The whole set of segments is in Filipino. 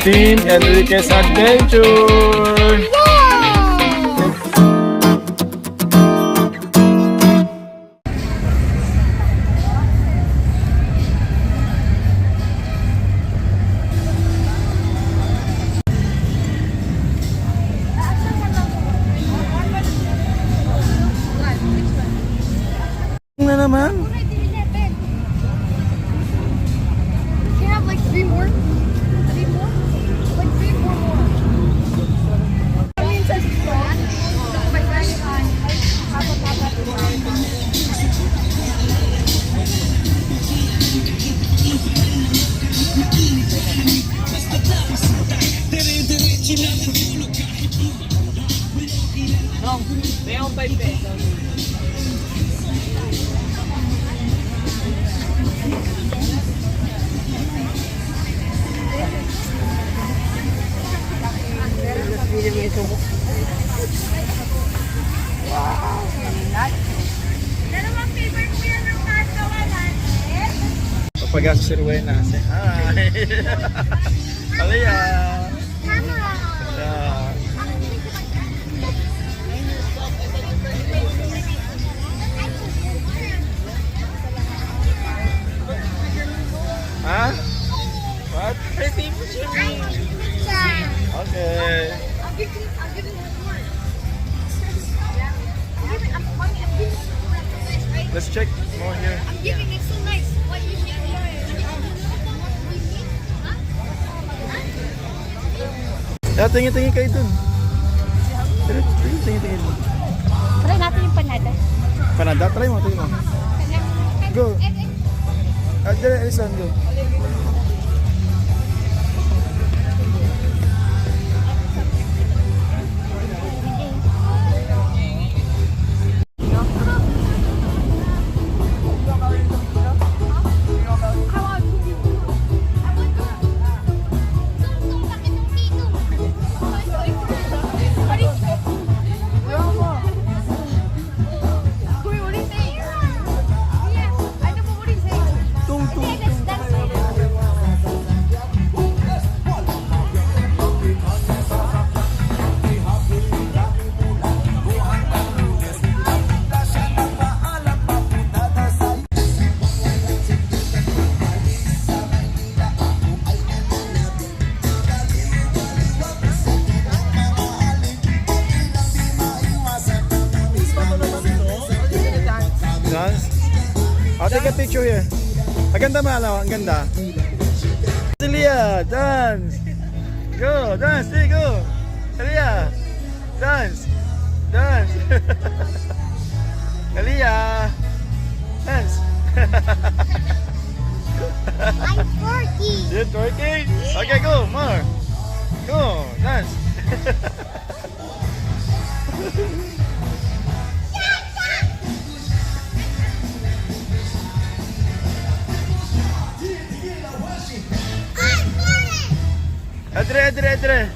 Team Enriquez Adventure! Na naman? Can I have like three more? Three more? Like three, four more. I mean, it says strong. My friend on No, may akong 5 pesos. Wow. Pero ang favorite ko yan ng kasawa natin. Papaga sa Sirwena. Say hi! Alaya! Camera. Yeah. Ha? What? Pretty Okay. I'm giving her more. I'm giving her. Let's check more here. I'm giving it so nice. What you think? Tingin-tingin kayo dun. Tingin-tingin. Try natin yung panada. Panada, try mo, tingin mo. Go. Dire, Alison, go. Dance? I'll take a picture here. Ang ganda malaw, ang ganda. Celia, dance! Go, dance, hey, go! Celia, dance! Dance! Celia, dance! I'm twerking. You're twerking? Okay, go, more! Go, dance! Adre.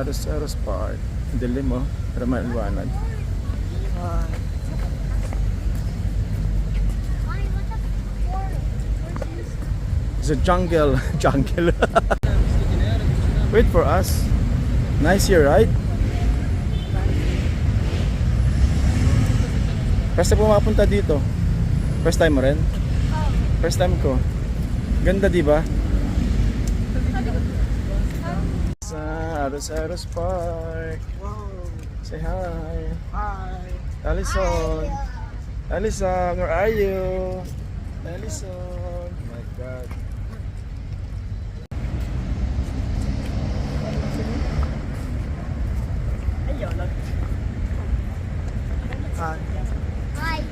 sa Aros Park. Dilim mo, pero maliwanag. It's a jungle. Jungle. Wait for us. Nice here, right? First time pumapunta dito. First time mo rin? First time ko. Ganda, di ba? Sa Aros Park. Say hi. Hi. Alison. Alison, where are you? Alison. Oh my God. Hi. Hi.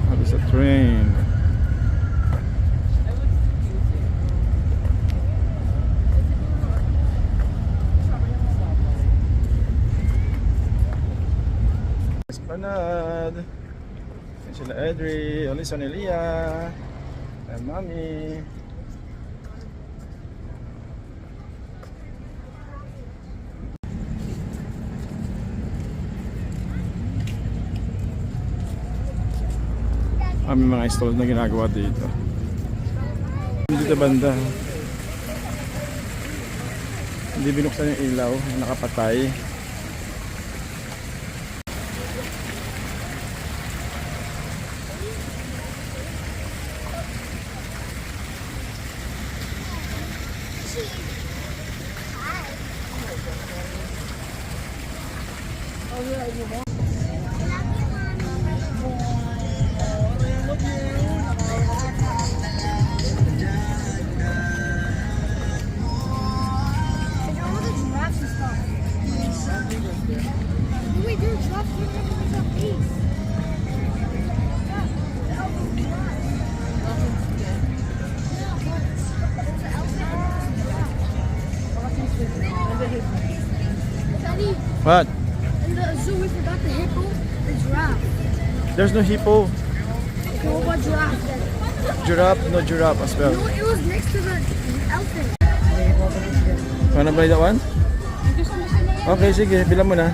Oh, there's a train. Esplanade. Yan sila Edri, Alison, Elia, and Mommy. May mga stall na ginagawa dito. Dito banda. Hindi binuksan yung ilaw, nakapatay. Wait, there's drops. There's a piece. Daddy, What? in the zoo we forgot the hippo, the giraffe. There's no hippo. No, what giraffe? Giraffe, no giraffe as well. No, it was next to the elephant. Wanna buy that one? Okay, sige, bilang mo na.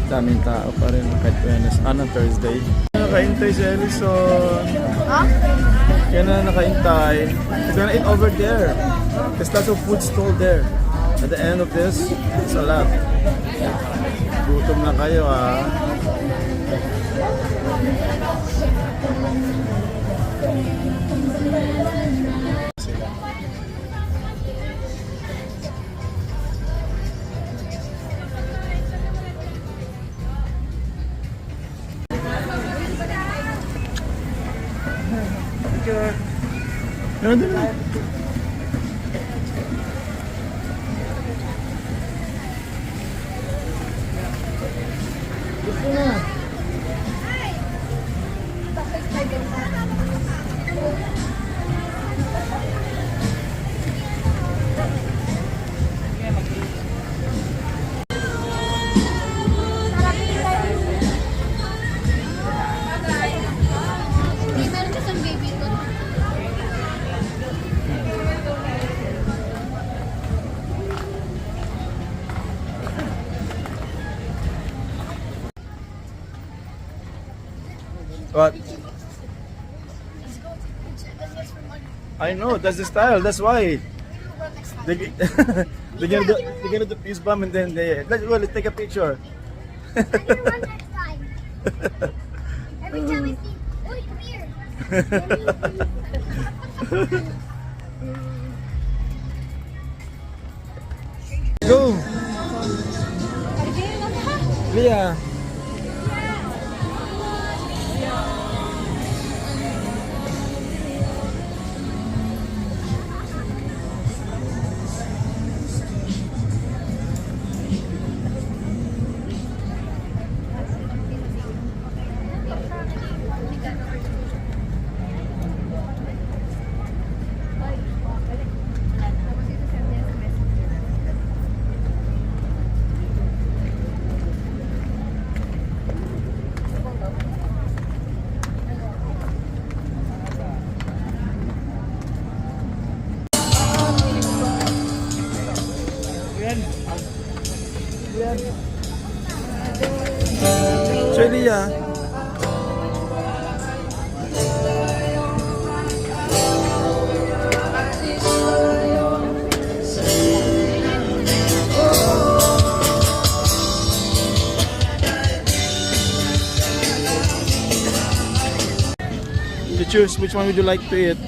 Daming tao pa rin kahit Wednesday. Ano, Thursday. Nakaintay si Ellison. Huh? Kaya na nakaintay. We're gonna eat over there. There's lots of food stall there. At the end of this, it's a lot. Gutom na kayo ah. Nandun na. Gusto na. Meron ka sang baby ito. What? I know, that's the style, that's why. They, they're gonna do peace bomb and then let's take a picture. I'm gonna run next time. Every time I see, oh, come here. Go! Leah! Celia. To choose which one would you like to eat.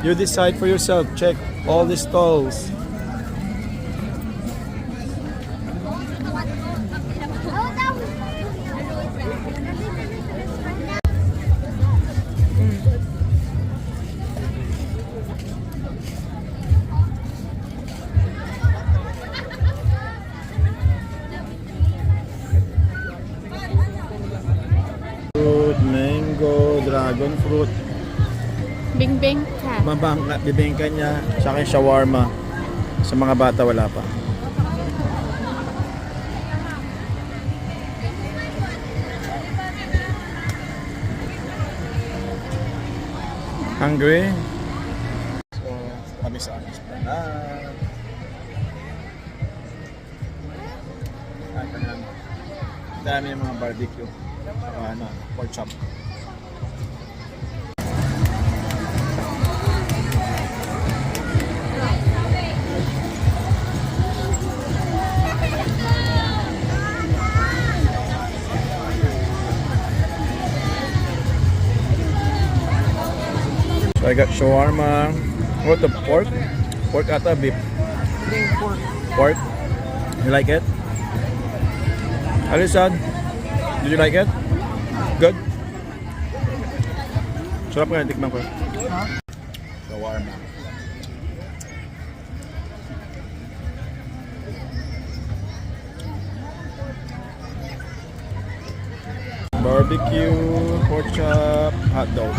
You decide for yourself. Check all the stalls. Fruit, mango, dragon fruit. Bing-bing ka. Bibingka niya. Sa akin shawarma. Sa mga bata wala pa. Hungry? So, kami sa Esplanade. Dami yung mga barbecue. Saka pork chop. So I got shawarma. What the pork? Pork ata beef. Pork. Pork. You like it? Alisan, did you like it? Good? Sarap nga, tikman ko. Shawarma. Barbecue, pork chop, hot dog.